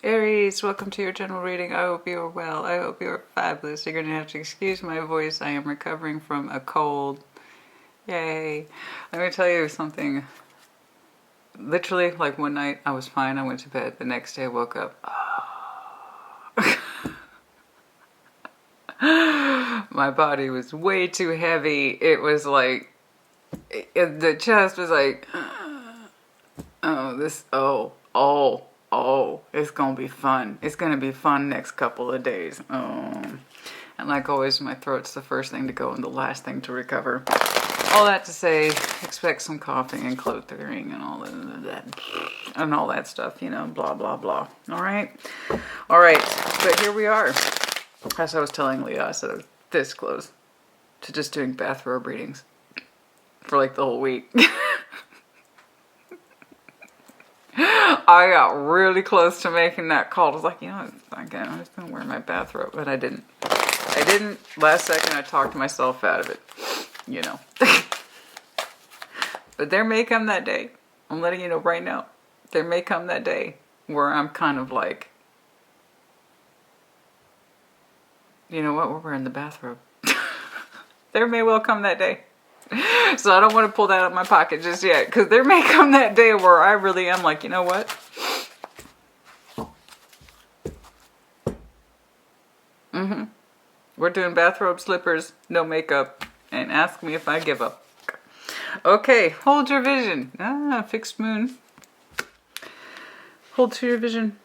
Aries, welcome to your general reading. I hope you are well. I hope you are fabulous. You're going to have to excuse my voice. I am recovering from a cold. Yay. Let me tell you something. Literally, like one night I was fine. I went to bed. The next day I woke up. My body was way too heavy. It was like, the chest was like, it's gonna be fun. It's gonna be fun next couple of days. And like always, my throat's the first thing to go and the last thing to recover. All that to say, expect some coughing and clothing and all that stuff, you know, blah blah blah. All right, but here we are. As I was telling Leah, I said I was this close to just doing bathrobe readings for like the whole week. I got really close to making that call. I was like, you know, I'm just gonna wear my bathrobe, but I didn't. Last second, I talked myself out of it, you know. But there may come that day. I'm letting you know right now. There may come that day where I'm kind of like, you know what? We're wearing the bathrobe. There may well come that day. So I don't want to pull that out of my pocket just yet, because there may come that day where I really am like, you know what? We're doing bathrobe, slippers, no makeup, and ask me if I give up. Okay, hold your vision. Fixed moon. Hold to your vision.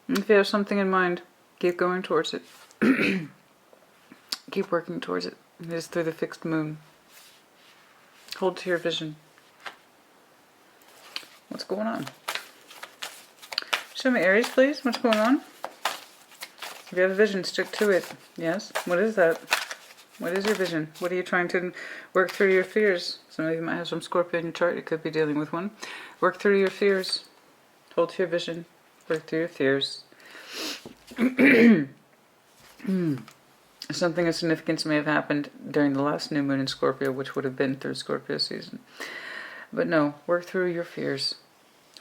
If you have something in mind, keep going towards it. Keep working towards it. It is through the fixed moon. Hold to your vision. What's going on? Show me Aries, please. What's going on? If you have a vision, stick to it. Yes? What is that? What is your vision? What are you trying to work through your fears? Some of you might have some Scorpio in your chart. You could be dealing with one. Work through your fears. Hold to your vision. Work through your fears. Something of significance may have happened during the last new moon in Scorpio, which would have been through Scorpio season. But no, work through your fears.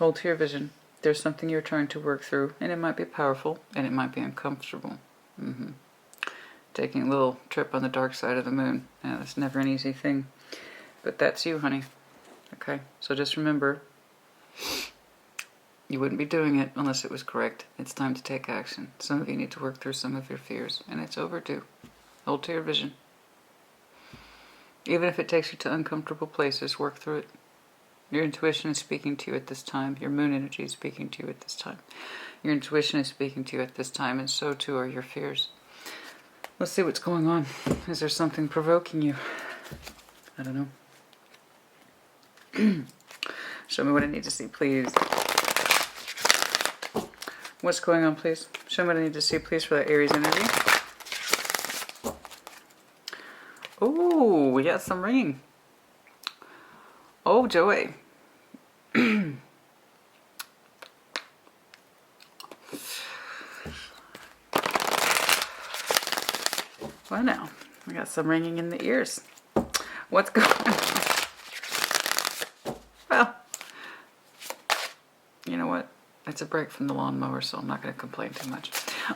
Hold to your vision. There's something you're trying to work through, and it might be powerful, and it might be uncomfortable. Taking a little trip on the dark side of the moon. Yeah, that's never an easy thing. But that's you, honey. Okay, so just remember, you wouldn't be doing it unless it was correct. It's time to take action. Some of you need to work through some of your fears, and it's overdue. Hold to your vision. Even if it takes you to uncomfortable places, work through it. Your intuition is speaking to you at this time. Your moon energy is speaking to you at this time. Your intuition is speaking to you at this time, and so too are your fears. Let's see what's going on. Is there something provoking you? I don't know. Show me what I need to see, please. What's going on, please? Show me what I need to see, please, for that Aries energy. Oh, we got some ringing. Oh, joy. Well, now, we got some ringing in the ears. What's going on? Well, you know what? It's a break from the lawnmower, so I'm not going to complain too much.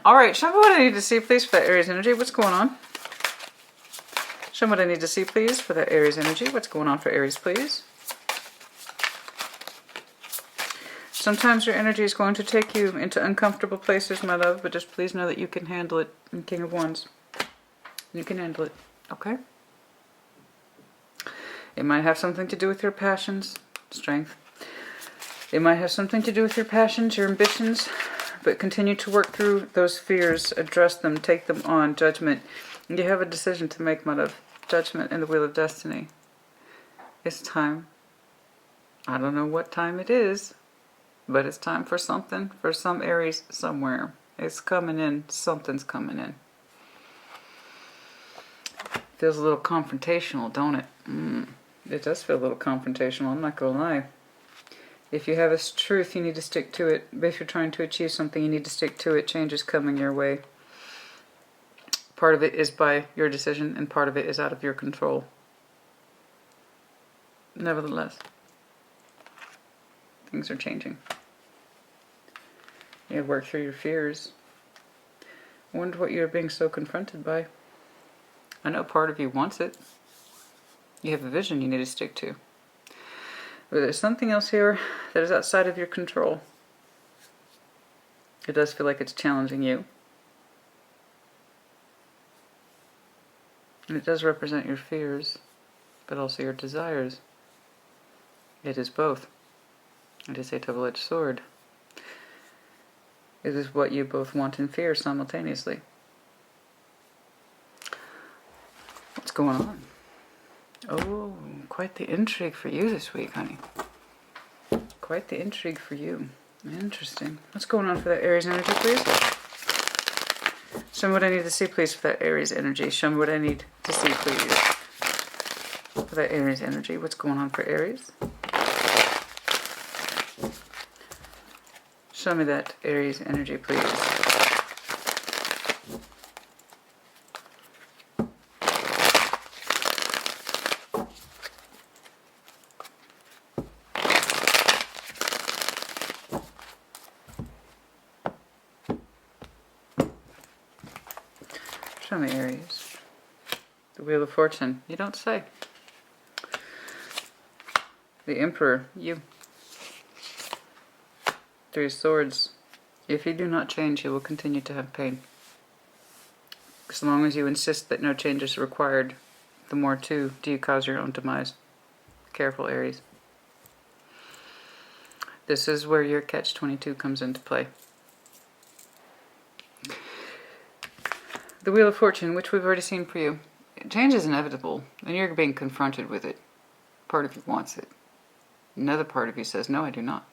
All right, show me what I need to see, please, for that Aries energy. What's going on? Show me what I need to see, please, for that Aries energy. What's going on for Aries, please? Sometimes your energy is going to take you into uncomfortable places, my love, but just please know that you can handle it. King of Wands. You can handle it, okay? It might have something to do with your passions, strength. It might have something to do with your passions, your ambitions, but continue to work through those fears, address them, take them on, judgment. You have a decision to make, my love. Judgment and the wheel of destiny. It's time. I don't know what time it is, but it's time for something, for some Aries somewhere. It's coming in. Something's coming in. Feels a little confrontational, don't it? It does feel a little confrontational, I'm not going to lie. If you have a truth, you need to stick to it. If you're trying to achieve something, you need to stick to it. Change is coming your way. Part of it is by your decision, and part of it is out of your control. Nevertheless, things are changing. You work through your fears. I wonder what you're being so confronted by. I know part of you wants it. You have a vision you need to stick to. But there's something else here that is outside of your control. It does feel like it's challenging you. And it does represent your fears, but also your desires. It is both. It is a double-edged sword. It is what you both want and fear simultaneously. What's going on? Oh, quite the intrigue for you this week, honey. Quite the intrigue for you. Interesting. What's going on for that Aries energy, please? Show me what I need to see, please, for that Aries energy. Show me what I need to see, please, for that Aries energy. What's going on for Aries? Show me that Aries energy, please. Show me Aries. The Wheel of Fortune. You don't say. The Emperor. You. Three of Swords. If you do not change, you will continue to have pain. As long as you insist that no change is required, the more too do you cause your own demise. Careful, Aries. This is where your catch-22 comes into play. The Wheel of Fortune, which we've already seen for you. Change is inevitable, and you're being confronted with it. Part of you wants it. Another part of you says, no, I do not.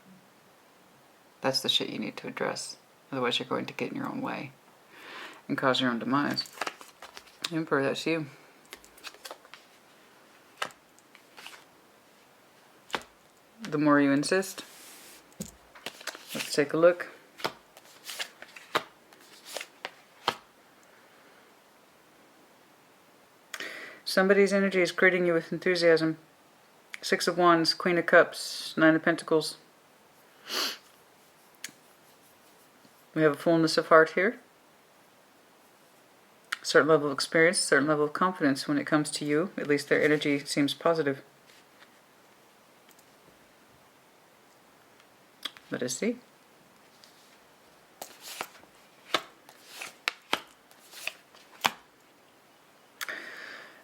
That's the shit you need to address. Otherwise you're going to get in your own way and cause your own demise. Emperor, that's you. The more you insist. Let's take a look. Somebody's energy is greeting you with enthusiasm. Six of Wands, Queen of Cups, Nine of Pentacles. We have a fullness of heart here. A certain level of experience, a certain level of confidence when it comes to you. At least their energy seems positive. Let us see.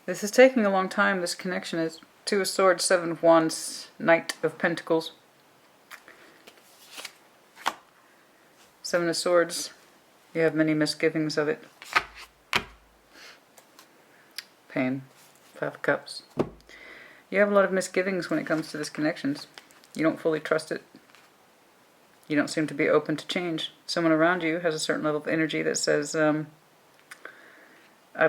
This is taking a long time, this connection is. Two of Swords, Seven of Wands, Knight of Pentacles. Seven of Swords, you have many misgivings of it. Pain. Five of Cups. You have a lot of misgivings when it comes to this connections. You don't fully trust it. You don't seem to be open to change. Someone around you has a certain level of energy that says, I'd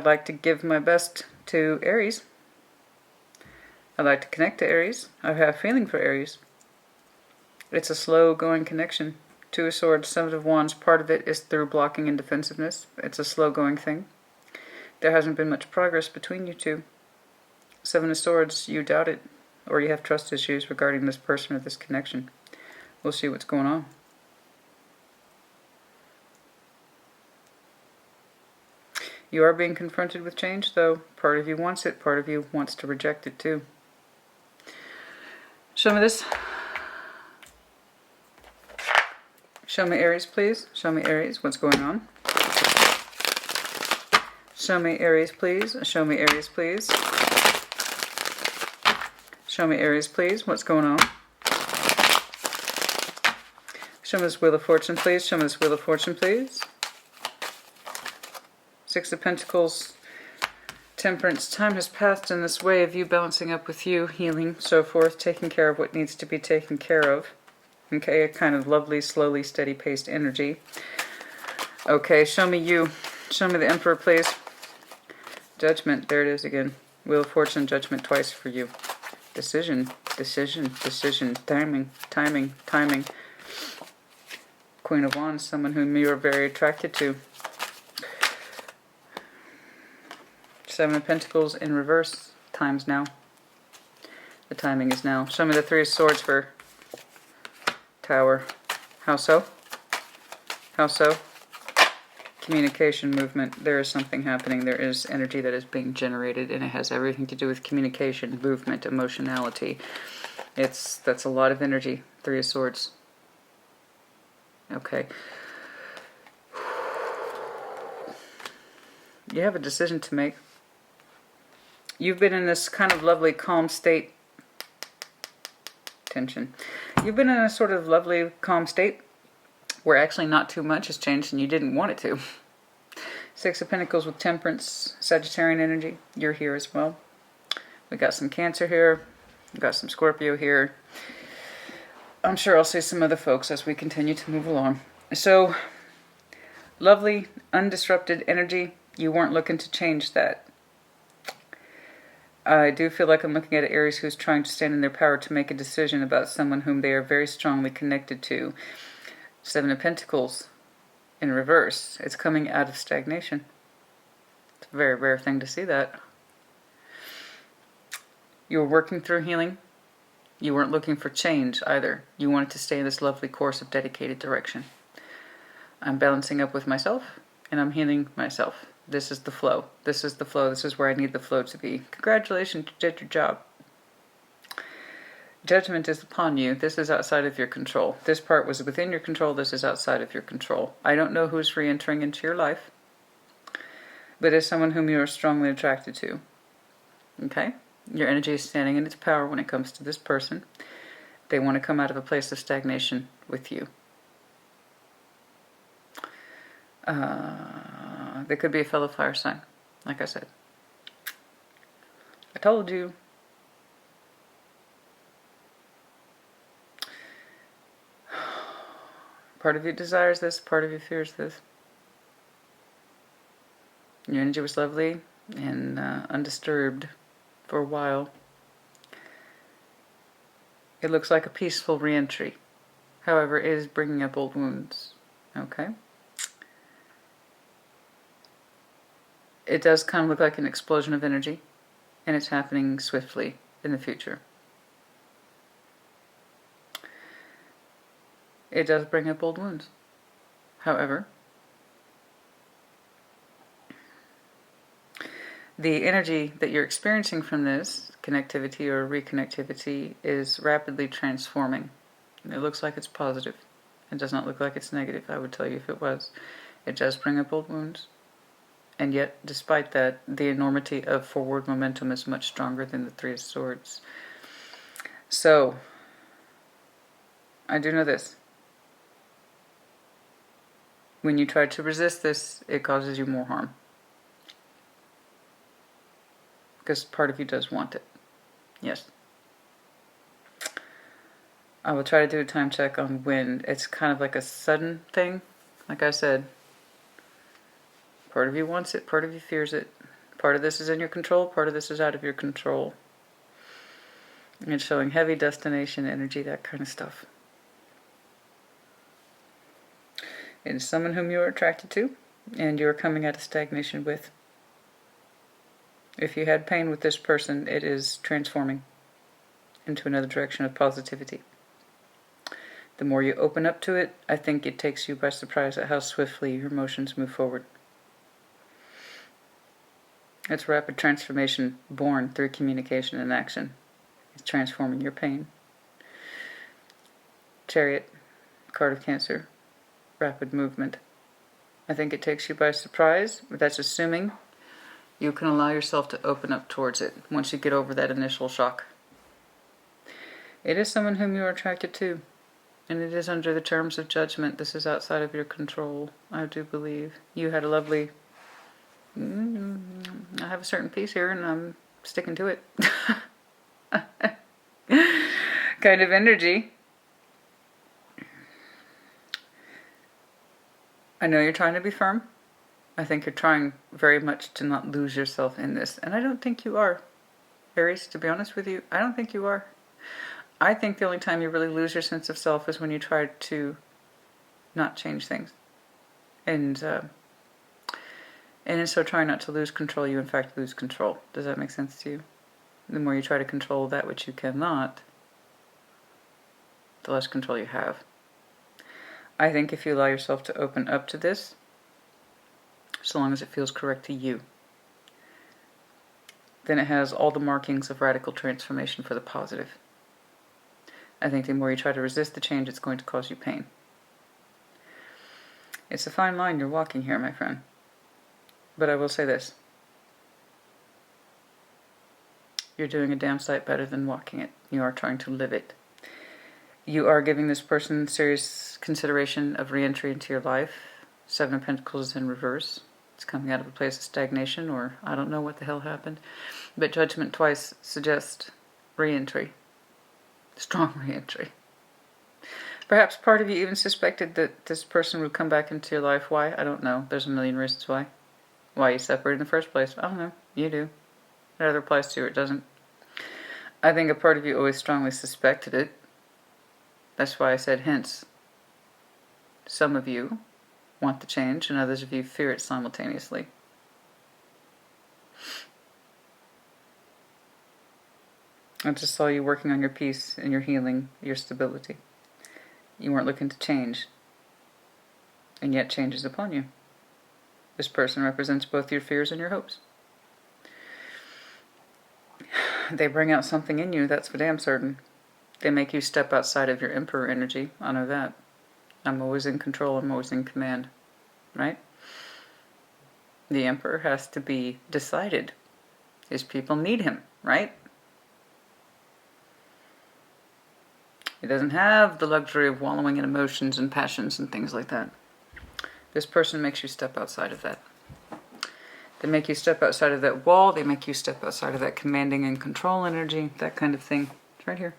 like to give my best to Aries. I'd like to connect to Aries. I have a feeling for Aries. It's a slow going connection. Two of Swords, Seven of Wands, part of it is through blocking and defensiveness. It's a slow going thing. There hasn't been much progress between you two. Seven of Swords, you doubt it, or you have trust issues regarding this person or this connection. We'll see what's going on. You are being confronted with change, though. Part of you wants it, part of you wants to reject it too. Show me this. Show me Aries, please. Show me Aries. What's going on? Show me Aries, please. Show me Aries, please. Show me Aries, please. What's going on? Show me this Wheel of Fortune, please. Show me this Wheel of Fortune, please. Six of Pentacles. Temperance. Time has passed in this way of you balancing up with you, healing, so forth, taking care of what needs to be taken care of. Okay, a kind of lovely, slowly, steady-paced energy. Okay, show me you. Show me the Emperor, please. Judgment. There it is again. Wheel of Fortune, Judgment twice for you. Decision, decision, decision. Timing, timing, timing. Queen of Wands, someone whom you are very attracted to. Seven of Pentacles in reverse. Time's now. The timing is now. Show me the Three of Swords for Tower. How so? How so? Communication, movement. There is something happening. There is energy that is being generated, and it has everything to do with communication, movement, emotionality. That's a lot of energy. Three of Swords. Okay. You have a decision to make. You've been in this kind of lovely calm state. Tension. You've been in a sort of lovely calm state where actually not too much has changed and you didn't want it to. Six of Pentacles with Temperance, Sagittarian energy. You're here as well. We got some Cancer here. We got some Scorpio here. I'm sure I'll see some other folks as we continue to move along. So, lovely, undisrupted energy. You weren't looking to change that. I do feel like I'm looking at an Aries who's trying to stand in their power to make a decision about someone whom they are very strongly connected to. Seven of Pentacles in reverse. It's coming out of stagnation. It's a very rare thing to see that. You were working through healing. You weren't looking for change either. You wanted to stay in this lovely course of dedicated direction. I'm balancing up with myself, and I'm healing myself. This is the flow. This is the flow. This is where I need the flow to be. Congratulations, you did your job. Judgment is upon you. This is outside of your control. This part was within your control. This is outside of your control. I don't know who's re-entering into your life, but it's someone whom you are strongly attracted to. Okay? Your energy is standing in its power when it comes to this person. They want to come out of a place of stagnation with you. They could be a fellow fire sign, like I said. I told you. Part of you desires this, part of you fears this. Your energy was lovely and undisturbed for a while. It looks like a peaceful re-entry. However, it is bringing up old wounds. Okay? It does kind of look like an explosion of energy, and it's happening swiftly in the future. It does bring up old wounds. However, the energy that you're experiencing from this connectivity or reconnectivity is rapidly transforming. It looks like it's positive. It does not look like it's negative. I would tell you if it was. It does bring up old wounds. And yet, despite that, the enormity of forward momentum is much stronger than the Three of Swords. So, I do know this. When you try to resist this, it causes you more harm. Because part of you does want it. Yes. I will try to do a time check on when. It's kind of like a sudden thing. Like I said, part of you wants it, part of you fears it. Part of this is in your control, part of this is out of your control. And it's showing heavy destination energy, that kind of stuff. It is someone whom you are attracted to, and you are coming out of stagnation with. If you had pain with this person, it is transforming into another direction of positivity. The more you open up to it, I think it takes you by surprise at how swiftly your emotions move forward. It's rapid transformation born through communication and action. It's transforming your pain. Chariot, card of Cancer, rapid movement. I think it takes you by surprise, but that's assuming you can allow yourself to open up towards it once you get over that initial shock. It is someone whom you are attracted to, and it is under the terms of judgment. This is outside of your control, I do believe. You had a lovely... I have a certain piece here, and I'm sticking to it. Kind of energy. I know you're trying to be firm. I think you're trying very much to not lose yourself in this. And I don't think you are. Aries, to be honest with you, I don't think you are. I think the only time you really lose your sense of self is when you try to not change things. And in so trying not to lose control, you in fact lose control. Does that make sense to you? The more you try to control that which you cannot, the less control you have. I think if you allow yourself to open up to this, so long as it feels correct to you, then it has all the markings of radical transformation for the positive. I think the more you try to resist the change, it's going to cause you pain. It's a fine line you're walking here, my friend. But I will say this. You're doing a damn sight better than walking it. You are trying to live it. You are giving this person serious consideration of re-entry into your life. Seven of Pentacles is in reverse. It's coming out of a place of stagnation, or I don't know what the hell happened. But Judgment twice suggests re-entry. Strong re-entry. Perhaps part of you even suspected that this person would come back into your life. Why? I don't know. There's a million reasons why. Why you separated in the first place. I don't know. You do. It either applies to you or it doesn't. I think a part of you always strongly suspected it. That's why I said hence. Some of you want the change and others of you fear it simultaneously. I just saw you working on your peace and your healing, your stability. You weren't looking to change. And yet change is upon you. This person represents both your fears and your hopes. They bring out something in you, that's for damn certain. They make you step outside of your Emperor energy. I know that. I'm always in control, I'm always in command. Right? The Emperor has to be decided. His people need him, right? He doesn't have the luxury of wallowing in emotions and passions and things like that. This person makes you step outside of that. They make you step outside of that wall. They make you step outside of that commanding and control energy, that kind of thing. It's right here.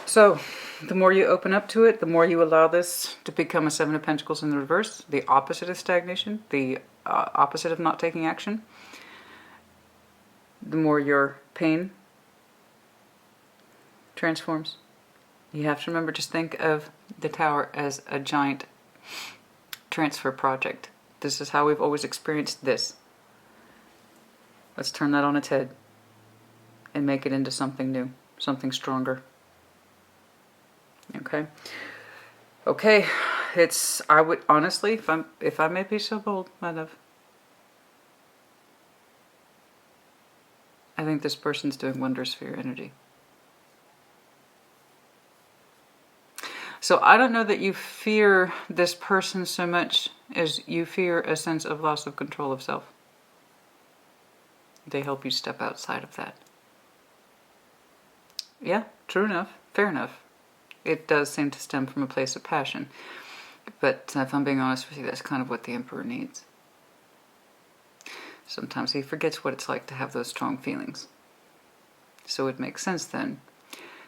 So, the more you open up to it, the more you allow this to become a Seven of Pentacles in the reverse, the opposite of stagnation, the opposite of not taking action, the more your pain transforms. You have to remember, just think of the Tower as a giant transfer project. This is how we've always experienced this. Let's turn that on its head and make it into something new, something stronger. Okay? Okay, I would honestly, if I may be so bold, my love, I think this person's doing wonders for your energy. So I don't know that you fear this person so much as you fear a sense of loss of control of self. They help you step outside of that. Yeah, true enough, fair enough. It does seem to stem from a place of passion. But if I'm being honest with you, that's kind of what the Emperor needs. Sometimes he forgets what it's like to have those strong feelings. So it makes sense then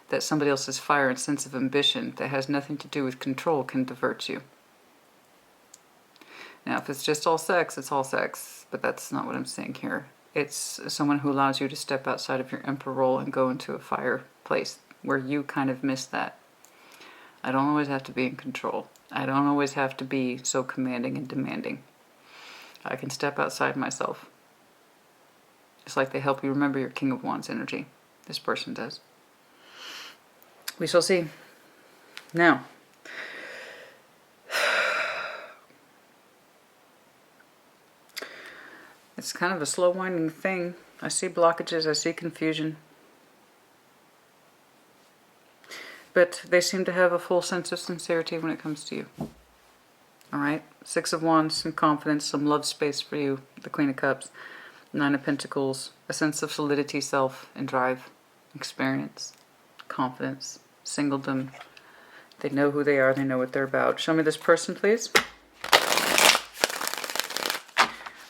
that somebody else's fire and sense of ambition that has nothing to do with control can divert you. Now, if it's just all sex, it's all sex. But that's not what I'm saying here. It's someone who allows you to step outside of your Emperor role and go into a fire place where you kind of miss that. I don't always have to be in control. I don't always have to be so commanding and demanding. I can step outside myself. It's like they help you remember your King of Wands energy. This person does. We shall see. Now, it's kind of a slow winding thing. I see blockages, I see confusion. But they seem to have a full sense of sincerity when it comes to you. Alright? Six of Wands, some confidence, some love space for you. The Queen of Cups. Nine of Pentacles. A sense of solidity, self, and drive. Experience. Confidence. Singledom. They know who they are. They know what they're about. Show me this person, please.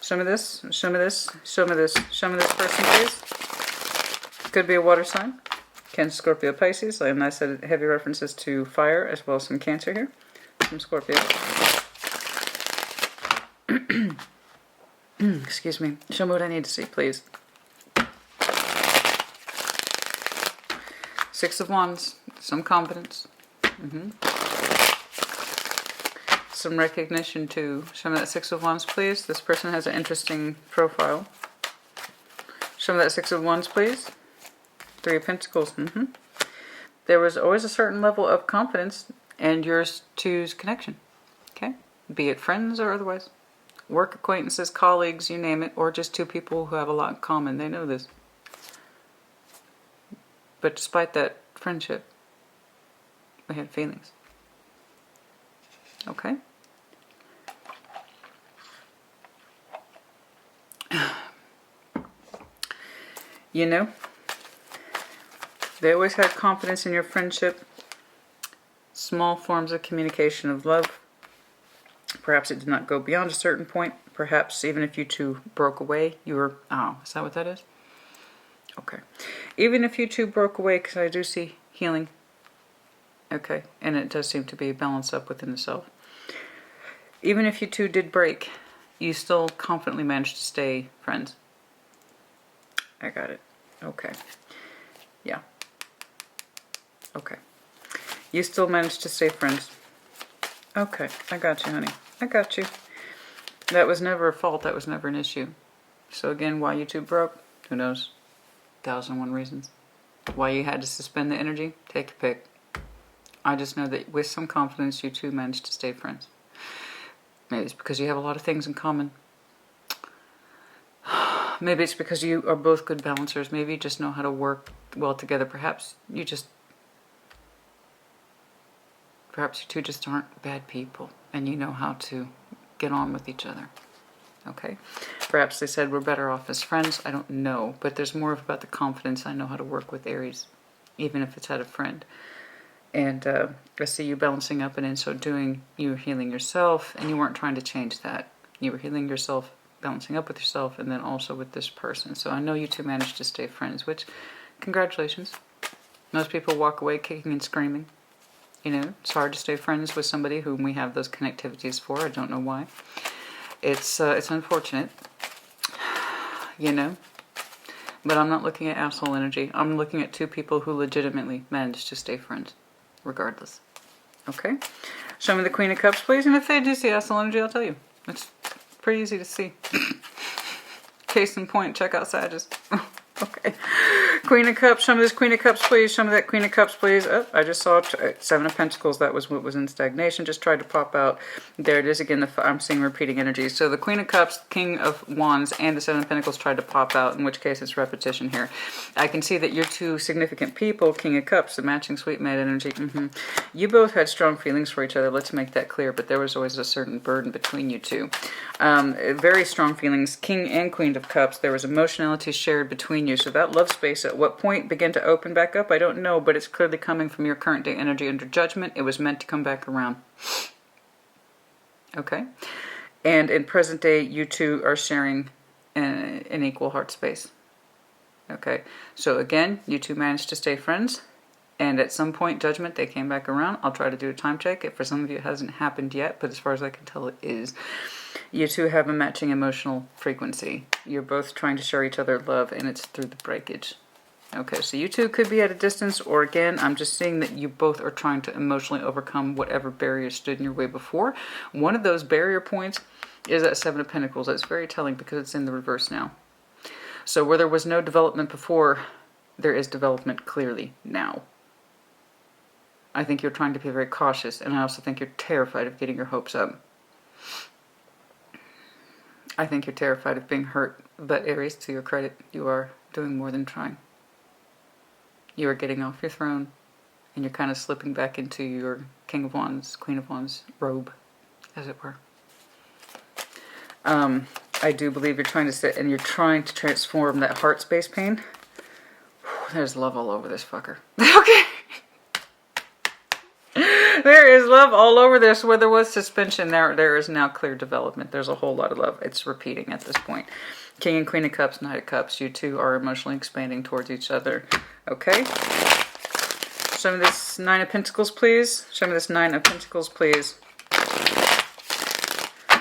Show me this. Show me this. Show me this. Show me this person, please. Could be a water sign. Cancer, Scorpio, Pisces. And I said heavy references to fire as well as some Cancer here. Some Scorpio. Excuse me. Show me what I need to see, please. Six of Wands. Some confidence. Some recognition too. Show me that Six of Wands, please. This person has an interesting profile. Show me that Six of Wands, please. Three of Pentacles. there was always a certain level of confidence in your two's connection. Okay? Be it friends or otherwise. Work acquaintances, colleagues, you name it, or just two people who have a lot in common. They know this. But despite that friendship, we had feelings. Okay? You know, they always had confidence in your friendship. Small forms of communication of love. Perhaps it did not go beyond a certain point. Perhaps even if you two broke away, you were... Oh, is that what that is? Okay. Even if you two broke away, because I do see healing. Okay. And it does seem to be balanced up within the self. Even if you two did break, you still confidently managed to stay friends. I got it. Okay. Yeah. Okay. You still managed to stay friends. Okay. I got you, honey. I got you. That was never a fault. That was never an issue. So again, why you two broke? Who knows? 1,001 reasons. Why you had to suspend the energy? Take a pick. I just know that with some confidence, you two managed to stay friends. Maybe it's because you have a lot of things in common. Maybe it's because you are both good balancers. Maybe you just know how to work well together. Perhaps you two just aren't bad people and you know how to get on with each other. Okay? Perhaps they said we're better off as friends. I don't know. But there's more about the confidence. I know how to work with Aries, even if it's had a friend. And I see you balancing up, and in so doing, you were healing yourself, and you weren't trying to change that. You were healing yourself, balancing up with yourself, and then also with this person. So I know you two managed to stay friends, which, congratulations. Most people walk away kicking and screaming. You know, it's hard to stay friends with somebody whom we have those connectivities for. I don't know why. It's unfortunate, you know. But I'm not looking at asshole energy. I'm looking at two people who legitimately managed to stay friends, regardless. Okay? Show me the Queen of Cups, please. And if they do see asshole energy, I'll tell you. It's pretty easy to see. Case in point, check out Sagittarius. Okay. Queen of Cups. Show me this Queen of Cups, please. Show me that Queen of Cups, please. Oh, I just saw Seven of Pentacles. That was what was in stagnation. Just tried to pop out. There it is again. I'm seeing repeating energies. So the Queen of Cups, King of Wands, and the Seven of Pentacles tried to pop out, in which case it's repetition here. I can see that you're two significant people, King of Cups, the matching sweet mad energy. You both had strong feelings for each other. Let's make that clear. But there was always a certain burden between you two. Very strong feelings. King and Queen of Cups. There was emotionality shared between you. So that love space at what point began to open back up? I don't know, but it's clearly coming from your current day energy under judgment. It was meant to come back around. Okay? And in present day, you two are sharing an equal heart space. Okay? So again, you two managed to stay friends. And at some point, judgment, they came back around. I'll try to do a time check. For some of you, it hasn't happened yet, but as far as I can tell, it is. You two have a matching emotional frequency. You're both trying to share each other love, and it's through the breakage. Okay, so you two could be at a distance, or again, I'm just seeing that you both are trying to emotionally overcome whatever barriers stood in your way before. One of those barrier points is that Seven of Pentacles. That's very telling because it's in the reverse now. So where there was no development before, there is development clearly now. I think you're trying to be very cautious, and I also think you're terrified of getting your hopes up. I think you're terrified of being hurt, but Aries, to your credit, you are doing more than trying. You are getting off your throne, and you're kind of slipping back into your King of Wands, Queen of Wands robe, as it were. I do believe you're trying to sit, and you're trying to transform that heart space pain. Whew, there's love all over this fucker. Okay. There is love all over this. Where there was suspension, there is now clear development. There's a whole lot of love. It's repeating at this point. King and Queen of Cups, Knight of Cups. You two are emotionally expanding towards each other. Okay? Show me this Nine of Pentacles, please. Show me this Nine of Pentacles, please.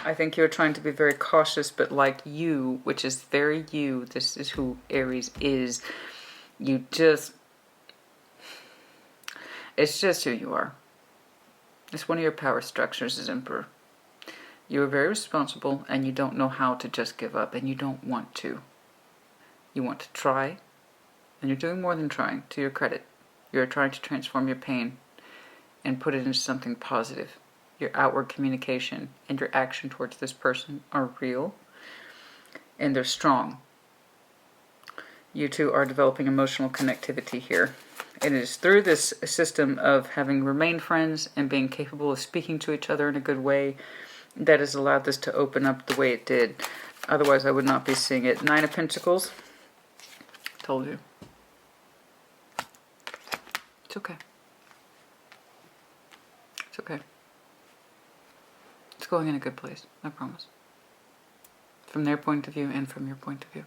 I think you're trying to be very cautious, but like you, which is very you, this is who Aries is. You just... It's just who you are. It's one of your power structures as Emperor. You are very responsible, and you don't know how to just give up, and you don't want to. You want to try, and you're doing more than trying, to your credit. You're trying to transform your pain and put it into something positive. Your outward communication and your action towards this person are real and they're strong. You two are developing emotional connectivity here. It is through this system of having remained friends and being capable of speaking to each other in a good way that has allowed this to open up the way it did. Otherwise, I would not be seeing it. 9 of Pentacles. Told you. It's okay. It's okay. It's going in a good place, I promise. From their point of view and from your point of view.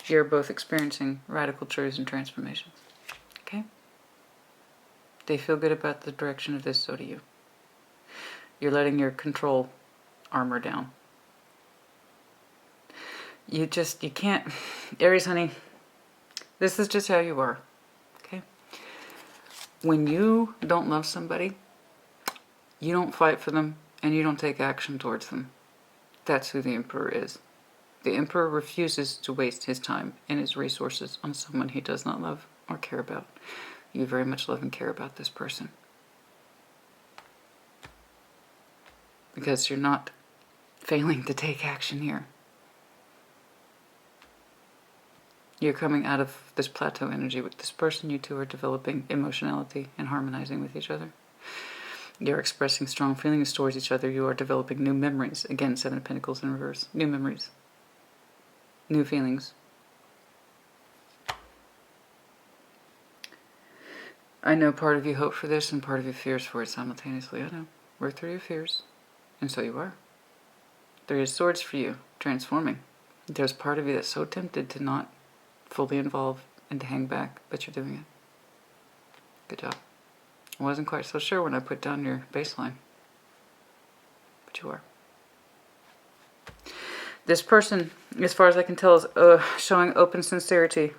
You're both experiencing radical truths and transformations. Okay? They feel good about the direction of this, so do you. You're letting your control armor down. You can't... Aries, honey, this is just how you are. Okay? When you don't love somebody, you don't fight for them and you don't take action towards them. That's who the Emperor is. The Emperor refuses to waste his time and his resources on someone he does not love or care about. You very much love and care about this person. Because you're not failing to take action here. You're coming out of this plateau energy with this person. You two are developing emotionality and harmonizing with each other. You're expressing strong feelings towards each other. You are developing new memories. Again, 7 of Pentacles in reverse. New memories. New feelings. I know part of you hope for this and part of you fears for it simultaneously. I know. Work through your fears. And so you are. 3 of Swords for you. Transforming. There's part of you that's so tempted to not fully involve and to hang back, but you're doing it. Good job. I wasn't quite so sure when I put down your baseline. But you are. This person, as far as I can tell, is showing open sincerity,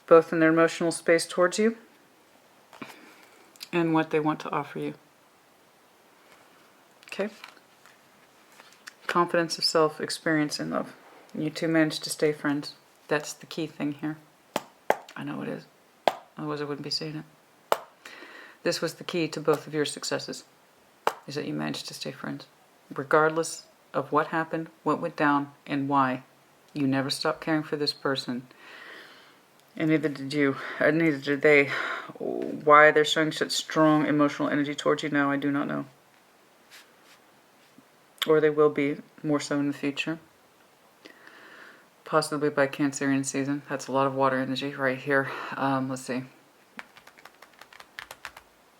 both in their emotional space towards you and what they want to offer you. Okay? Confidence of self, experience, and love. You two managed to stay friends. That's the key thing here. I know it is. Otherwise I wouldn't be saying it. This was the key to both of your successes, is that you managed to stay friends. Regardless of what happened, what went down, and why. You never stopped caring for this person. And neither did you. Neither did they. Why they're showing such strong emotional energy towards you now, I do not know. Or they will be more so in the future. Possibly by Cancerian season. That's a lot of water energy right here. Let's see.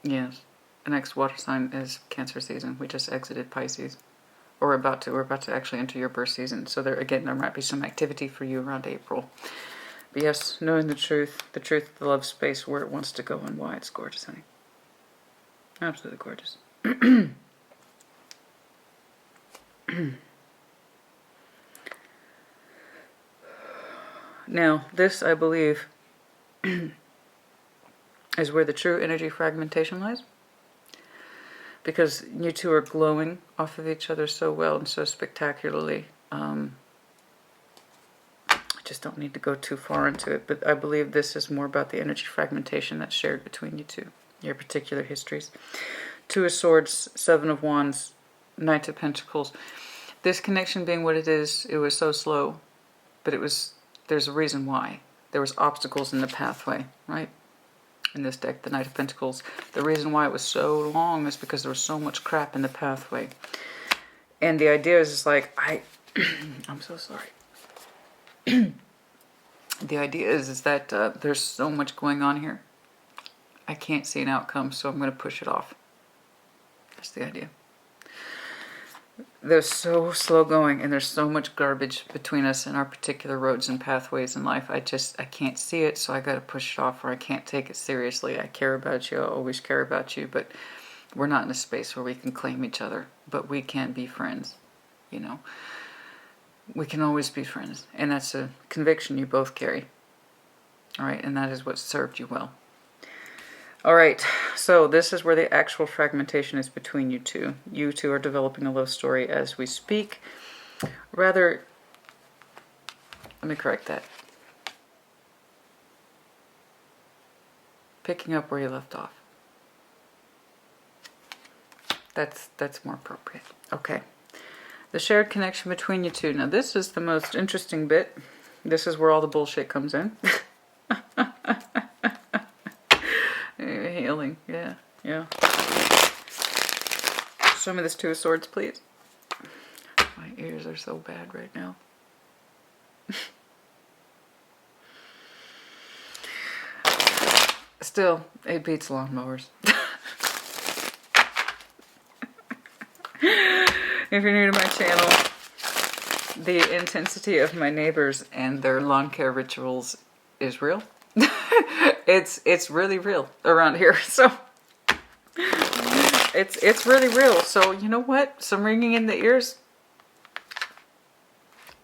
Yes. The next water sign is Cancer season. We just exited Pisces. Or we're about to actually enter your birth season. So there might be some activity for you around April. But yes, knowing the truth of the love space, where it wants to go and why. It's gorgeous, honey. Absolutely gorgeous. Now, this, I believe, is where the true energy fragmentation lies. Because you two are glowing off of each other so well and so spectacularly. I just don't need to go too far into it, but I believe this is more about the energy fragmentation that's shared between you two, your particular histories. 2 of Swords, 7 of Wands, Knight of Pentacles. This connection being what it is, it was so slow, but there's a reason why. There was obstacles in the pathway, right? In this deck, the Knight of Pentacles. The reason why it was so long is because there was so much crap in the pathway. And the idea is like, I'm so sorry. The idea is that there's so much going on here. I can't see an outcome, so I'm going to push it off. That's the idea. They're so slow going, and there's so much garbage between us and our particular roads and pathways in life. I can't see it, so I got to push it off, or I can't take it seriously. I care about you. I always care about you, but we're not in a space where we can claim each other, but we can be friends, you know. We can always be friends, and that's a conviction you both carry. All right, and that is what served you well. All right, so this is where the actual fragmentation is between you two. You two are developing a love story as we speak. Rather, let me correct that. picking up where you left off. That's more appropriate. Okay. The shared connection between you two. Now this is the most interesting bit. This is where all the bullshit comes in. Healing. Yeah. Yeah. Show me this Two of Swords, please. My ears are so bad right now. Still, it beats lawnmowers. If you're new to my channel, the intensity of my neighbors and their lawn care rituals is real. It's really real around here. So it's really real. So you know what? Some ringing in the ears.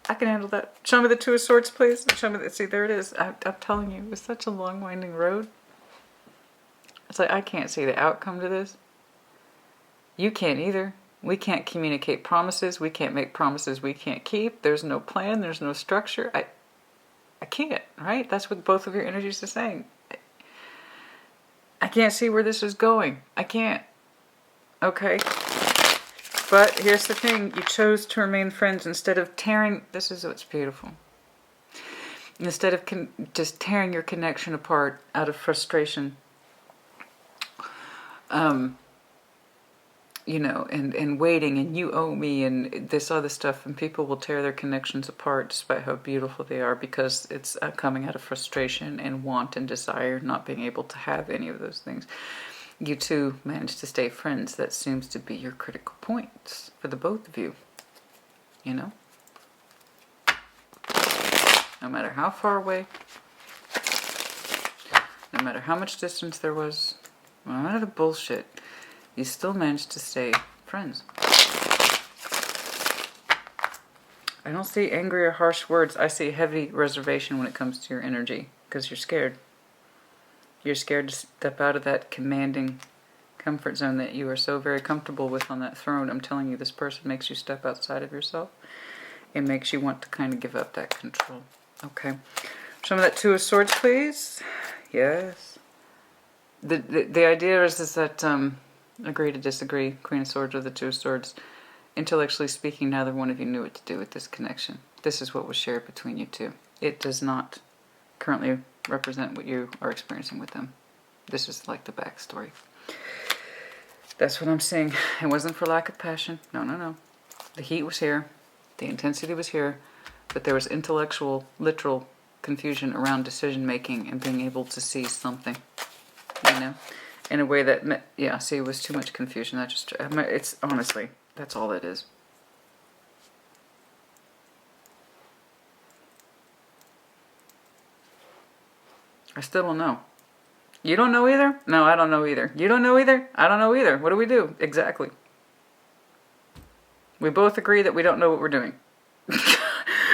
I can handle that. Show me the Two of Swords, please. Show me that. See, there it is. I'm telling you, it's such a long, winding road. It's like I can't see the outcome to this. You can't either. We can't communicate promises. We can't make promises we can't keep. There's no plan. There's no structure. I can't, right? That's what both of your energies are saying. I can't see where this is going. I can't. Okay. But here's the thing. You chose to remain friends instead of tearing. This is what's beautiful. Instead of just tearing your connection apart out of frustration. You know, and waiting, and you owe me, and this other stuff, and people will tear their connections apart despite how beautiful they are, because it's coming out of frustration and want and desire, not being able to have any of those things. You two managed to stay friends. That seems to be your critical points for the both of you. You know? No matter how far away, no matter how much distance there was, no matter the bullshit, you still managed to stay friends. I don't see angry or harsh words. I see heavy reservation when it comes to your energy, because you're scared. You're scared to step out of that commanding comfort zone that you are so very comfortable with on that throne. I'm telling you, this person makes you step outside of yourself. It makes you want to kind of give up that control. Okay. Show me that Two of Swords, please. Yes. The idea is that agree to disagree. Queen of Swords or the Two of Swords. Intellectually speaking, neither one of you knew what to do with this connection. This is what was shared between you two. It does not currently represent what you are experiencing with them. This is like the backstory. That's what I'm saying. It wasn't for lack of passion. No, no, no. The heat was here. The intensity was here. But there was intellectual, literal confusion around decision making and being able to see something. You know? In a way that, yeah, see, it was too much confusion. It's honestly, that's all it is. I still don't know. You don't know either? No, I don't know either. You don't know either? I don't know either. What do we do? Exactly. We both agree that we don't know what we're doing.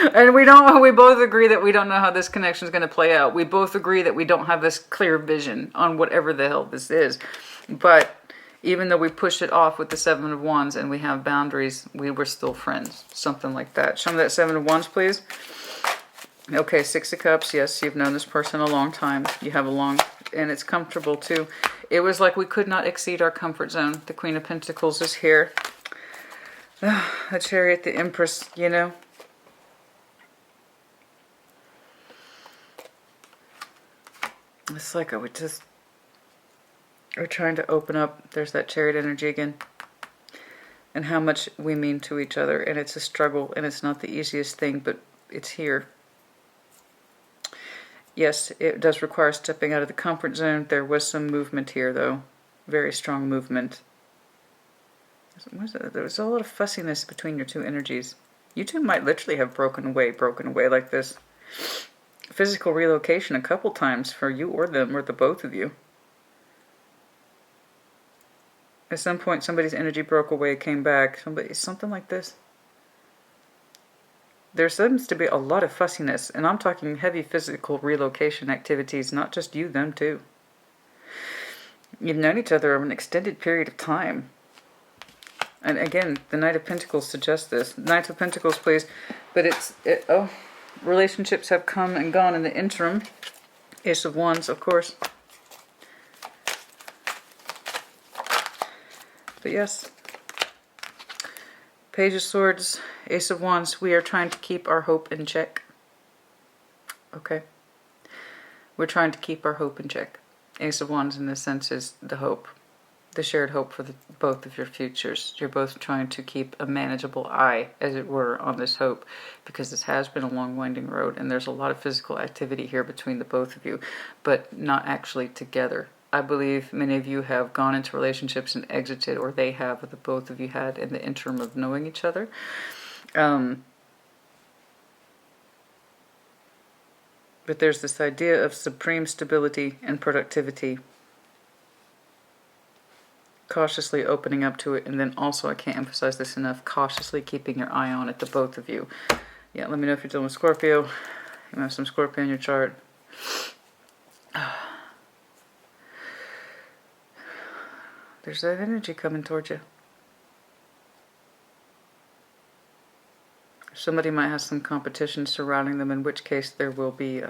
And we both agree that we don't know how this connection is going to play out. We both agree that we don't have this clear vision on whatever the hell this is. But even though we pushed it off with the Seven of Wands and we have boundaries, we were still friends. Something like that. Show me that Seven of Wands, please. Okay, Six of Cups. Yes, you've known this person a long time. You have a long, and it's comfortable too. It was like we could not exceed our comfort zone. The Queen of Pentacles is here. The Chariot, the Empress, you know. It's like we're trying to open up. There's that Chariot energy again. And how much we mean to each other. And it's a struggle. And it's not the easiest thing. But it's here. Yes, it does require stepping out of the comfort zone. There was some movement here, though. Very strong movement. There was a lot of fussiness between your two energies. You two might literally have broken away like this. Physical relocation a couple times for you or them or the both of you. At some point somebody's energy broke away, came back. Something like this. There seems to be a lot of fussiness, and I'm talking heavy physical relocation activities, not just you, them too. You've known each other over an extended period of time. And again, the Knight of Pentacles suggests this. Knight of Pentacles, please. But relationships have come and gone in the interim. Ace of Wands, of course. But yes, Page of Swords, Ace of Wands, we are trying to keep our hope in check. Okay? We're trying to keep our hope in check. Ace of Wands in this sense is the hope. The shared hope for both of your futures. You're both trying to keep a manageable eye, as it were, on this hope, because this has been a long winding road and there's a lot of physical activity here between the both of you, but not actually together. I believe many of you have gone into relationships and exited, or they have, or the both of you had in the interim of knowing each other. But there's this idea of supreme stability and productivity, cautiously opening up to it, and then also, I can't emphasize this enough, cautiously keeping your eye on it, the both of you. Yeah, let me know if you're dealing with Scorpio. You have some Scorpio in your chart. There's that energy coming towards you. Somebody might have some competition surrounding them, in which case there will be,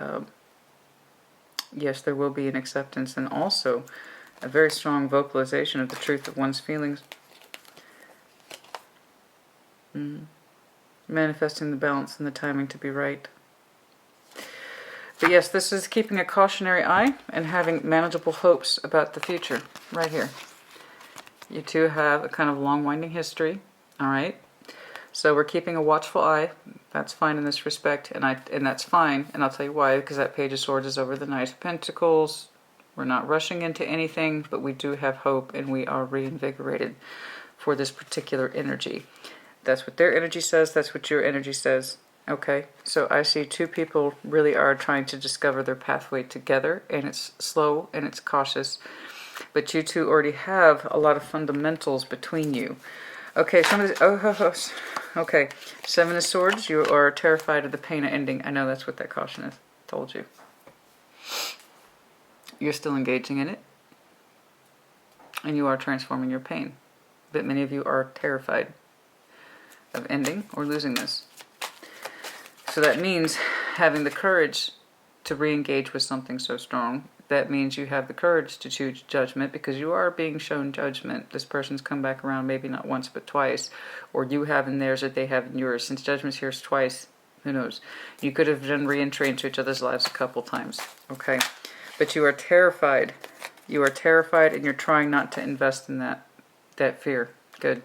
yes, there will be an acceptance, and also a very strong vocalization of the truth of one's feelings. Manifesting the balance and the timing to be right. But yes, this is keeping a cautionary eye and having manageable hopes about the future, right here. You two have a kind of long winding history, alright? So we're keeping a watchful eye. That's fine in this respect, and that's fine, and I'll tell you why, because that Page of Swords is over the Knight of Pentacles. We're not rushing into anything, but we do have hope, and we are reinvigorated for this particular energy. That's what their energy says, that's what your energy says. Okay, so I see two people really are trying to discover their pathway together, and it's slow and it's cautious, but you two already have a lot of fundamentals between you. Okay, some of this, okay, Seven of Swords, you are terrified of the pain of ending. I know that's what that caution is. Told you. You're still engaging in it, and you are transforming your pain. But many of you are terrified of ending or losing this. So that means having the courage to re-engage with something so strong. That means you have the courage to choose judgment, because you are being shown judgment. This person's come back around maybe not once but twice, or you have in theirs or they have in yours. Since judgment's here twice, who knows? You could have done re-entry into each other's lives a couple times, okay? But you are terrified. You are terrified, and you're trying not to invest in that fear. Good.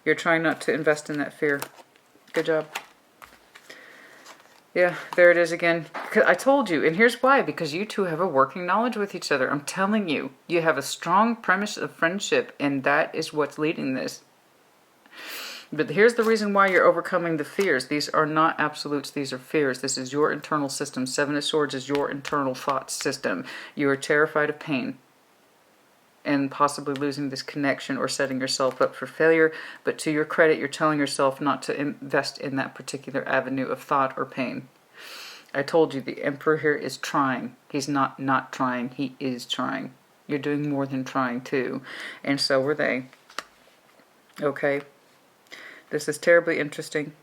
You're trying not to invest in that fear. Good job. Yeah, there it is again. I told you, and here's why. Because you two have a working knowledge with each other. I'm telling you. You have a strong premise of friendship, and that is what's leading this. But here's the reason why you're overcoming the fears. These are not absolutes. These are fears. This is your internal system. Seven of Swords is your internal thought system. You are terrified of pain and possibly losing this connection or setting yourself up for failure. But to your credit, you're telling yourself not to invest in that particular avenue of thought or pain. I told you the Emperor here is trying. He's not trying. He is trying. You're doing more than trying too. And so were they. Okay. This is terribly interesting.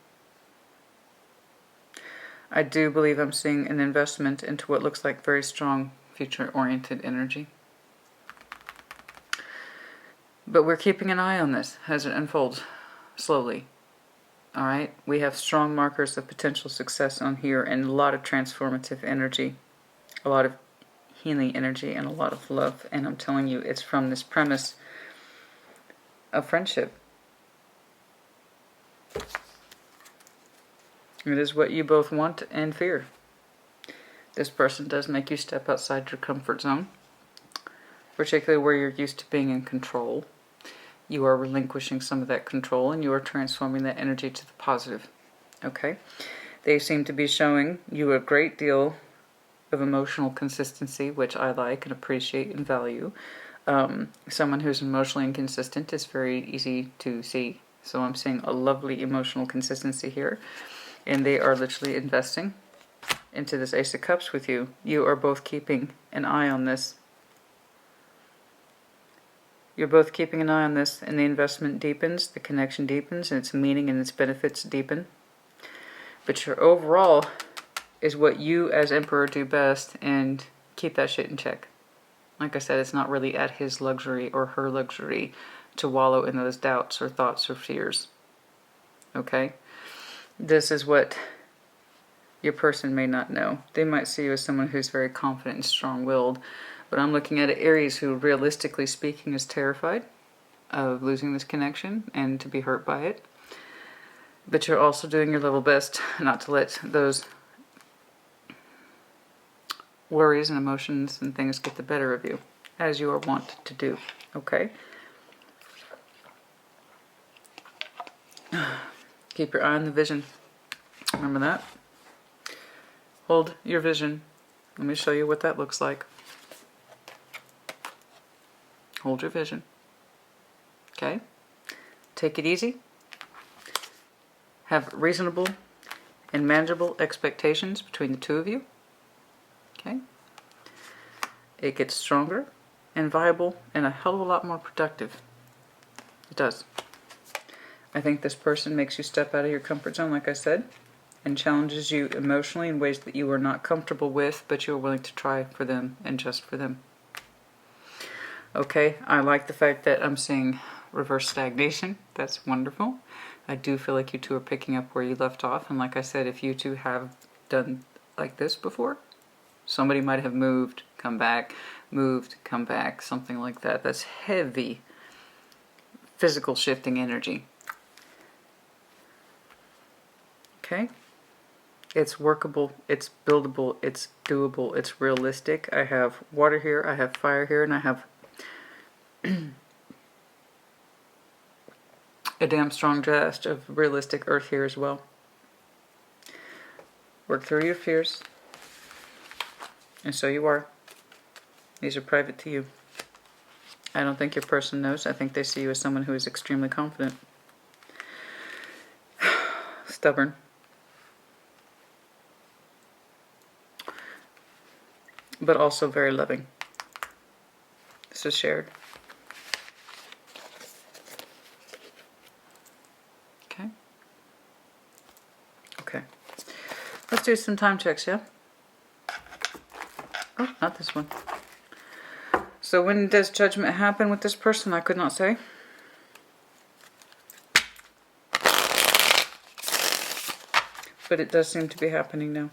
I do believe I'm seeing an investment into what looks like very strong future-oriented energy. But we're keeping an eye on this as it unfolds slowly. Alright? We have strong markers of potential success on here, and a lot of transformative energy. A lot of healing energy and a lot of love. And I'm telling you, it's from this premise of friendship. It is what you both want and fear. This person does make you step outside your comfort zone, particularly where you're used to being in control. You are relinquishing some of that control, and you are transforming that energy to the positive. Okay? They seem to be showing you a great deal of emotional consistency, which I like and appreciate and value. Someone who's emotionally inconsistent is very easy to see. So I'm seeing a lovely emotional consistency here. And they are literally investing into this Ace of Cups with you. You are both keeping an eye on this. You're both keeping an eye on this, and the investment deepens, the connection deepens, and its meaning and its benefits deepen. But your overall is what you as Emperor do best, and keep that shit in check. Like I said, it's not really at his luxury or her luxury to wallow in those doubts or thoughts or fears. Okay? This is what your person may not know. They might see you as someone who's very confident and strong-willed, but I'm looking at an Aries who, realistically speaking, is terrified of losing this connection and to be hurt by it. But you're also doing your level best not to let those worries and emotions and things get the better of you, as you are wont to do. Okay? Keep your eye on the vision. Remember that? Hold your vision. Let me show you what that looks like. Hold your vision. Okay? Take it easy. Have reasonable and manageable expectations between the two of you. Okay? It gets stronger and viable and a hell of a lot more productive. It does. I think this person makes you step out of your comfort zone, like I said, and challenges you emotionally in ways that you are not comfortable with, but you're willing to try for them and just for them. Okay, I like the fact that I'm seeing reverse stagnation. That's wonderful. I do feel like you two are picking up where you left off, and like I said, if you two have done like this before, somebody might have moved, come back, something like that. That's heavy physical shifting energy. Okay? It's workable, it's buildable, it's doable, it's realistic. I have water here, I have fire here, and I have a damn strong draft of realistic earth here as well. Work through your fears. And so you are. These are private to you. I don't think your person knows. I think they see you as someone who is extremely confident. Stubborn. But also very loving. This is shared. Okay. Okay. Let's do some time checks, yeah? Oh, not this one. So when does judgment happen with this person? I could not say. But it does seem to be happening now.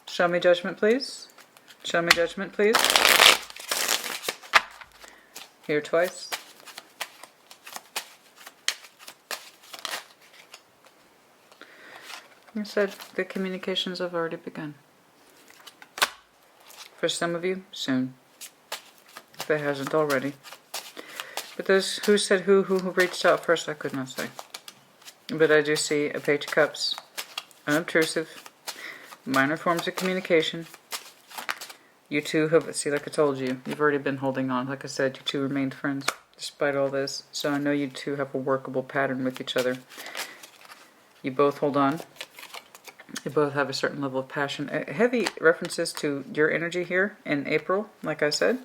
Show me judgment, please. Show me judgment, please. Here twice. I said the communications have already begun. For some of you, soon. If it hasn't already. But those who said who reached out first, I could not say. But I do see a Page of Cups. Unobtrusive. Minor forms of communication. You two have, see, like I told you, you've already been holding on. Like I said, you two remained friends despite all this. So I know you two have a workable pattern with each other. You both hold on. You both have a certain level of passion. Heavy references to your energy here in April, like I said.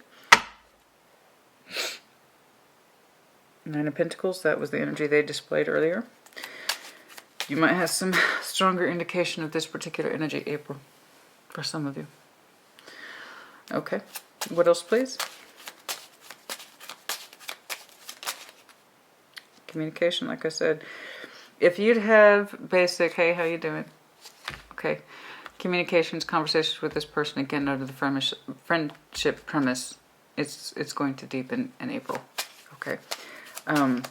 Nine of Pentacles, that was the energy they displayed earlier. You might have some stronger indication of this particular energy, April, for some of you. Okay, what else, please? Communication, like I said. If you'd have basic, hey, how you doing? Okay, communications, conversations with this person, again, under the friendship premise, it's going to deepen in April. Okay, I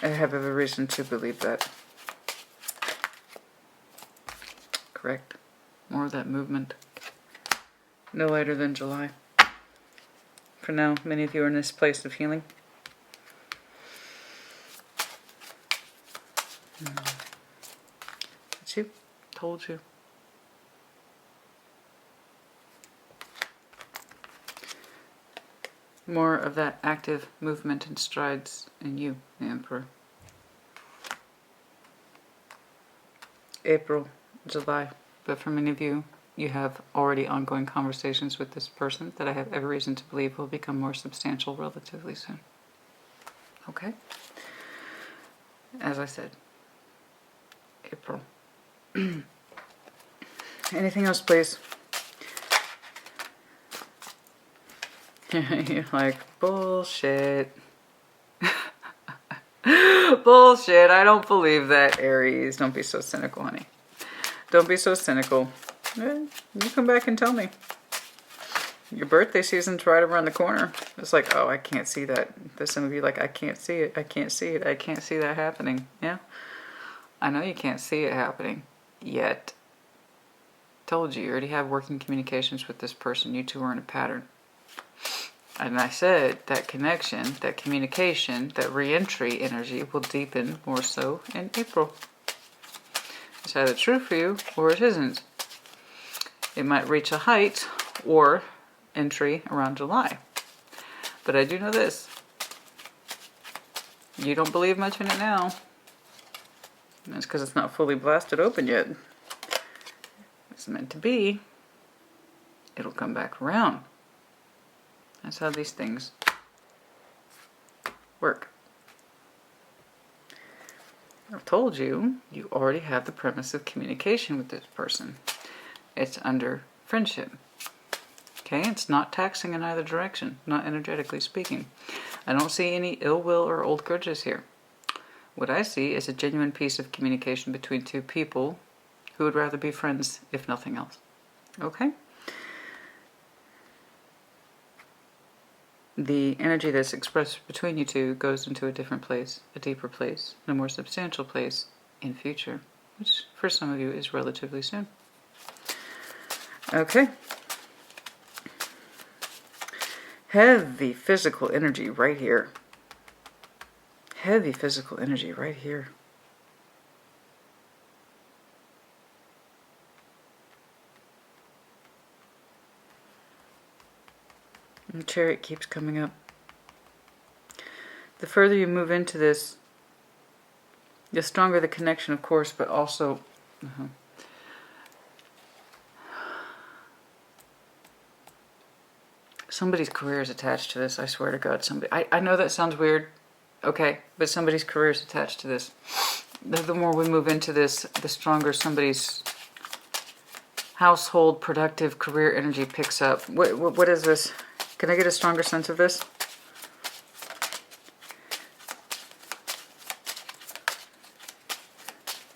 have every reason to believe that. Correct. More of that movement. No later than July. For now, many of you are in this place of healing. That's you. Told you. More of that active movement and strides in you, the Emperor. April, July. But for many of you, you have already ongoing conversations with this person that I have every reason to believe will become more substantial relatively soon. Okay? As I said, April. Anything else, please? You're like, bullshit. Bullshit. I don't believe that, Aries. Don't be so cynical, honey. Don't be so cynical. You come back and tell me. Your birthday season's right around the corner. It's like, oh, I can't see that. There's some of you like, I can't see it. I can't see it. I can't see that happening. Yeah. I know you can't see it happening yet. Told you already have working communications with this person. You two are in a pattern. And I said that connection, that communication, that re-entry energy will deepen more so in April. It's either true for you or it isn't. It might reach a height or entry around July. But I do know this. You don't believe much in it now. That's because it's not fully blasted open yet. It's meant to be. It'll come back around. That's how these things work. I've told you, you already have the premise of communication with this person. It's under friendship. Okay, it's not taxing in either direction, not energetically speaking. I don't see any ill will or old grudges here. What I see is a genuine piece of communication between two people who would rather be friends, if nothing else. Okay? The energy that's expressed between you two goes into a different place, a deeper place, and a more substantial place in future, which for some of you is relatively soon. Okay. Heavy physical energy right here. Heavy physical energy right here. And the Chariot keeps coming up. The further you move into this, the stronger the connection, of course, but also... Somebody's career is attached to this, I swear to God. I know that sounds weird, okay, but somebody's career is attached to this. The more we move into this, the stronger somebody's household, productive, career energy picks up. What is this? Can I get a stronger sense of this?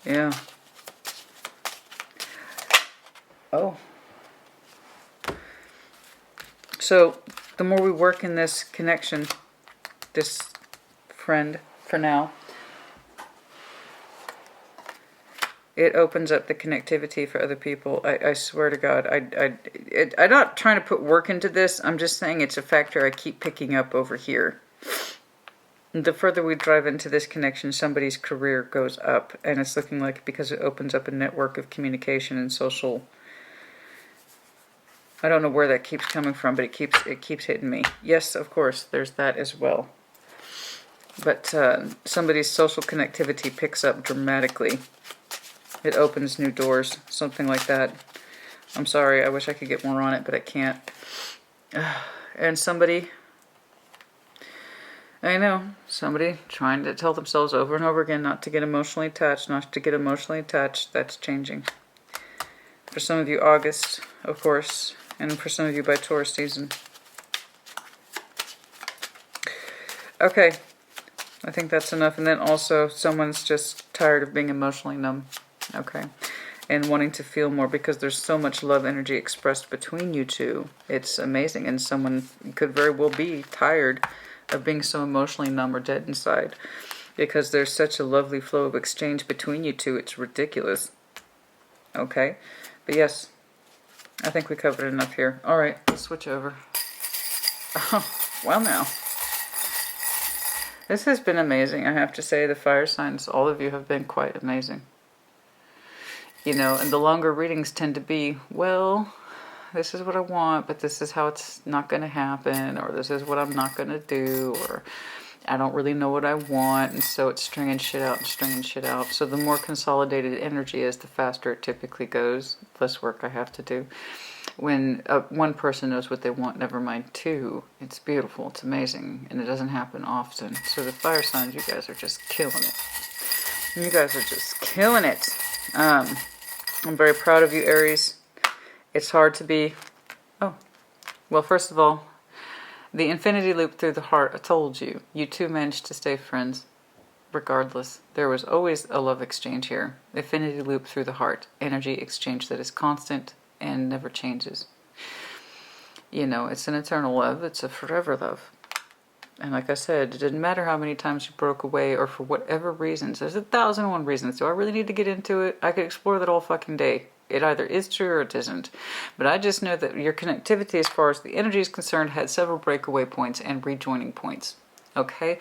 Yeah. Oh. So, the more we work in this connection, this friend, for now, it opens up the connectivity for other people. I swear to God, I'm not trying to put work into this. I'm just saying it's a factor I keep picking up over here. The further we drive into this connection, somebody's career goes up, and it's looking like because it opens up a network of communication and social. I don't know where that keeps coming from, but it keeps hitting me. Yes, of course, there's that as well. But somebody's social connectivity picks up dramatically. It opens new doors, something like that. I'm sorry, I wish I could get more on it, but I can't. And somebody, I know, somebody trying to tell themselves over and over again not to get emotionally attached, not to get emotionally attached. That's changing. For some of you, August, of course, and for some of you by Taurus season. Okay, I think that's enough. And then also, someone's just tired of being emotionally numb. Okay, and wanting to feel more because there's so much love energy expressed between you two. It's amazing, and someone could very well be tired of being so emotionally numb or dead inside because there's such a lovely flow of exchange between you two. It's ridiculous. Okay, but yes, I think we covered enough here. All right, let's switch over. Oh, well now. This has been amazing, I have to say. The fire signs, all of you have been quite amazing. You know, and the longer readings tend to be, well, this is what I want, but this is how it's not going to happen, or this is what I'm not going to do, or I don't really know what I want, and so it's stringing shit out and stringing shit out. So the more consolidated energy is, the faster it typically goes. Less work I have to do. When one person knows what they want, never mind two, it's beautiful, it's amazing, and it doesn't happen often. So the fire signs, you guys are just killing it. You guys are just killing it. I'm very proud of you, Aries. It's hard to be... Oh, well, first of all, The infinity loop through the heart, I told you. You two managed to stay friends. Regardless, there was always a love exchange here. Infinity loop through the heart. Energy exchange that is constant and never changes. You know, it's an eternal love. It's a forever love. And like I said, it didn't matter how many times you broke away or for whatever reasons. There's 1,001 reasons. Do I really need to get into it? I could explore that all fucking day. It either is true or it isn't. But I just know that your connectivity as far as the energy is concerned had several breakaway points and rejoining points. Okay?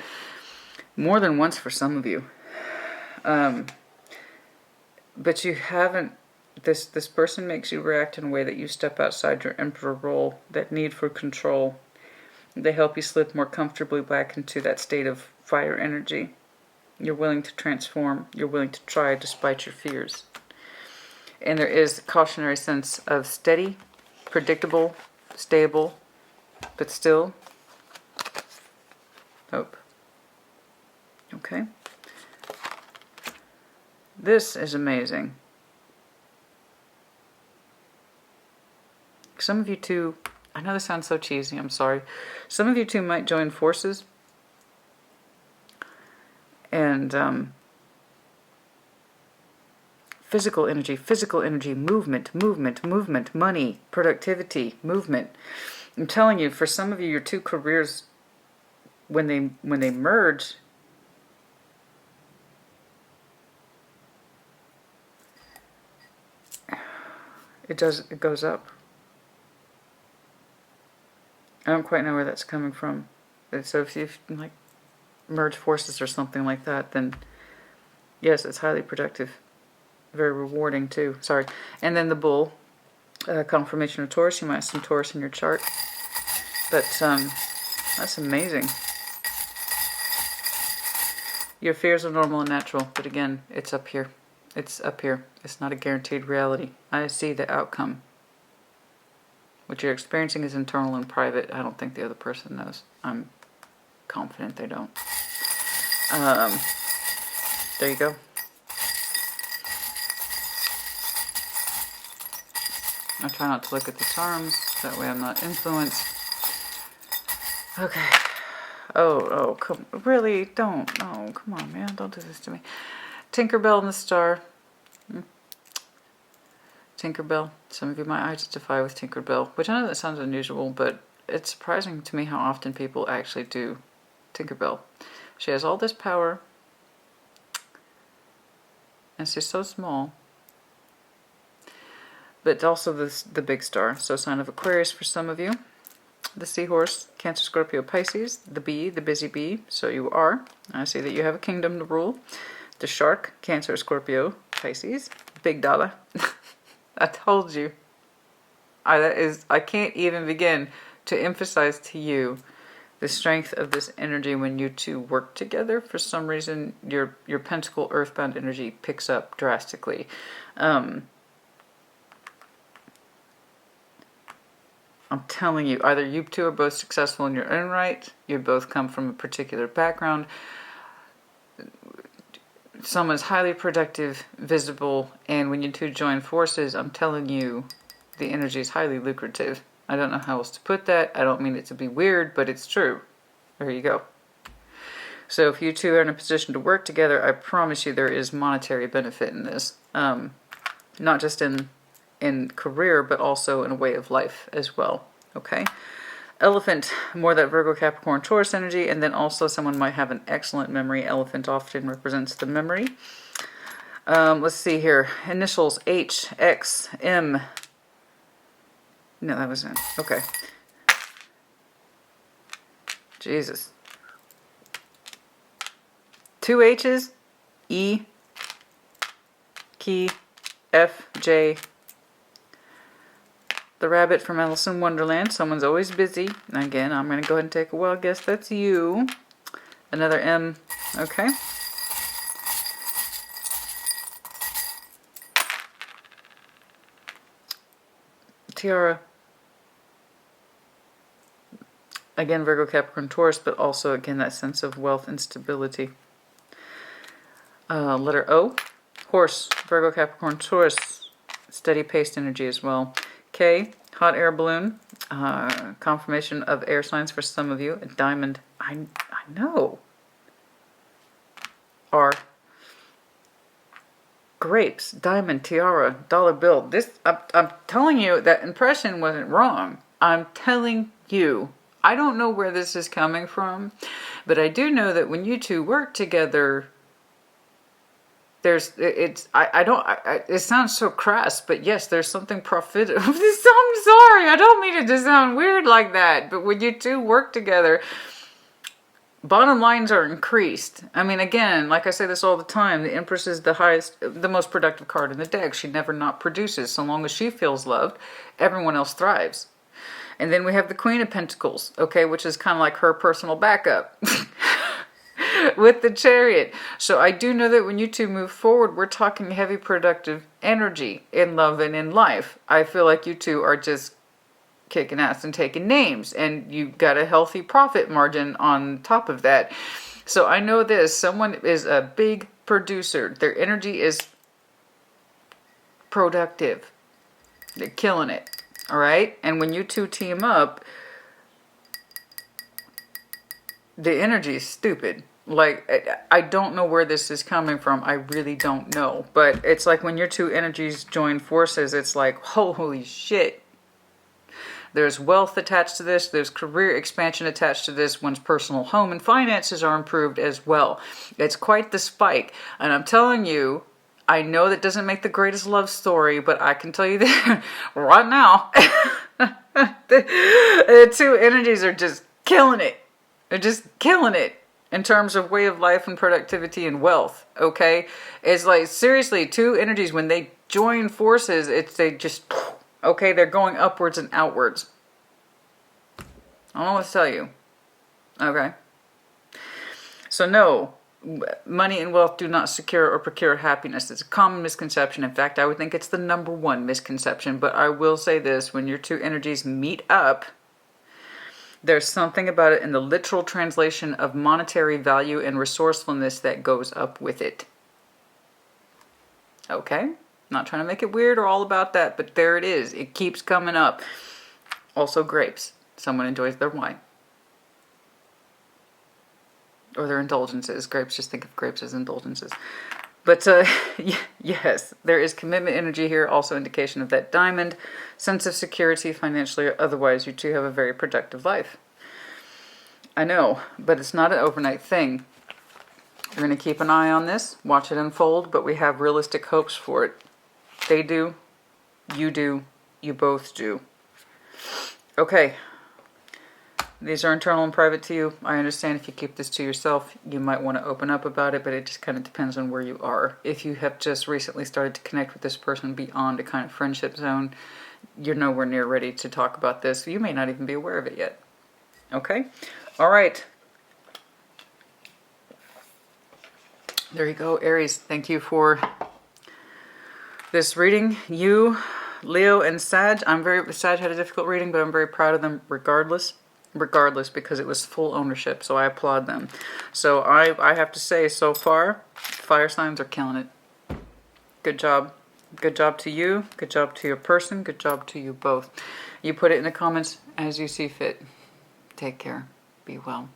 More than once for some of you. But you haven't... This person makes you react in a way that you step outside your emperor role, that need for control. They help you slip more comfortably back into that state of fire energy. You're willing to transform. You're willing to try despite your fears. And there is a cautionary sense of steady, predictable, stable, but still hope. Okay? This is amazing. Some of you two, I know this sounds so cheesy, I'm sorry. Some of you two might join forces and physical energy, movement, money, productivity, movement. I'm telling you, for some of you, your two careers, when they merge, it goes up. I don't quite know where that's coming from. So if you like merge forces or something like that, then yes, it's highly productive. Very rewarding too. Sorry. And then the bull, confirmation of Taurus. You might have some Taurus in your chart. But that's amazing. Your fears are normal and natural. But again, it's up here. It's up here. It's not a guaranteed reality. I see the outcome. What you're experiencing is internal and private. I don't think the other person knows. I'm confident they don't. There you go. I try not to look at the charms. That way I'm not influenced. Okay. Oh, come, really? Don't. Oh, come on, man. Don't do this to me. Tinkerbell and the Star. Tinkerbell. Some of you might identify with Tinkerbell, which I know that sounds unusual, but it's surprising to me how often people actually do Tinkerbell. She has all this power, and she's so small, but also the big star. So sign of Aquarius for some of you. The seahorse, Cancer, Scorpio, Pisces. The bee, the busy bee. So you are. I see that you have a kingdom to rule. The shark, Cancer, Scorpio, Pisces. Big dollar. I told you. I can't even begin to emphasize to you the strength of this energy when you two work together. For some reason, your pentacle earthbound energy picks up drastically. I'm telling you, either you two are both successful in your own right, you both come from a particular background, someone's highly productive, visible, and when you two join forces, I'm telling you, the energy is highly lucrative. I don't know how else to put that. I don't mean it to be weird, but it's true. There you go. So if you two are in a position to work together, I promise you there is monetary benefit in this. Not just in career, but also in a way of life as well. Okay? Elephant, more that Virgo, Capricorn, Taurus energy, and then also someone might have an excellent memory. Elephant often represents the memory. Let's see here. Initials H, X, M. No, that was N. Okay. Jesus. 2 H's, E, key, F, J. The rabbit from Alice in Wonderland. Someone's always busy. Again, I'm going to go ahead and take a wild guess. That's you. Another M. Okay. Tiara. Again, Virgo, Capricorn, Taurus, but also, again, that sense of wealth and stability. Letter O. Horse. Virgo, Capricorn, Taurus. Steady paced energy as well. K. Hot air balloon. Confirmation of air signs for some of you. A diamond. I know. Are grapes, diamond, tiara, dollar bill. This, I'm telling you, that impression wasn't wrong. I'm telling you. I don't know where this is coming from, but I do know that when you two work together, it sounds so crass, but yes, there's something profitable. I'm sorry, I don't mean it to sound weird like that, but when you two work together, bottom lines are increased. I mean, again, like I say this all the time, the Empress is the most productive card in the deck. She never not produces. So long as she feels loved, everyone else thrives. And then we have the Queen of Pentacles, okay, which is kind of like her personal backup with the Chariot. So I do know that when you two move forward, we're talking heavy productive energy in love and in life. I feel like you two are just kicking ass and taking names, and you've got a healthy profit margin on top of that. So I know this, someone is a big producer. Their energy is productive. They're killing it. All right. And when you two team up, the energy is stupid. Like, I don't know where this is coming from. I really don't know. But it's like when your two energies join forces, it's like, holy shit. There's wealth attached to this. There's career expansion attached to this. One's personal home and finances are improved as well. It's quite the spike. And I'm telling you, I know that doesn't make the greatest love story, but I can tell you that right now, the two energies are just killing it. They're just killing it in terms of way of life and productivity and wealth, okay? It's like, seriously, two energies, when they join forces, they just... okay, they're going upwards and outwards. I don't know what to tell you. Okay. So no, money and wealth do not secure or procure happiness. It's a common misconception. In fact, I would think it's the #1 misconception. But I will say this, when your two energies meet up, there's something about it in the literal translation of monetary value and resourcefulness that goes up with it. Okay? Not trying to make it weird or all about that, but there it is. It keeps coming up. Also grapes. Someone enjoys their wine. Or their indulgences. Grapes, just think of grapes as indulgences. But yes, there is commitment energy here. Also indication of that diamond. Sense of security financially or otherwise. You two have a very productive life. I know, but it's not an overnight thing. We're going to keep an eye on this. Watch it unfold, but we have realistic hopes for it. They do, you both do. Okay. These are internal and private to you. I understand if you keep this to yourself, you might want to open up about it, but it just kind of depends on where you are. If you have just recently started to connect with this person beyond a kind of friendship zone, you're nowhere near ready to talk about this. You may not even be aware of it yet. Okay? All right. There you go, Aries. Thank you for this reading. You, Leo, and Sag. Sag had a difficult reading, but I'm very proud of them regardless, because it was full ownership, so I applaud them. So I have to say, so far, fire signs are killing it. Good job. Good job to you. Good job to your person. Good job to you both. You put it in the comments as you see fit. Take care. Be well.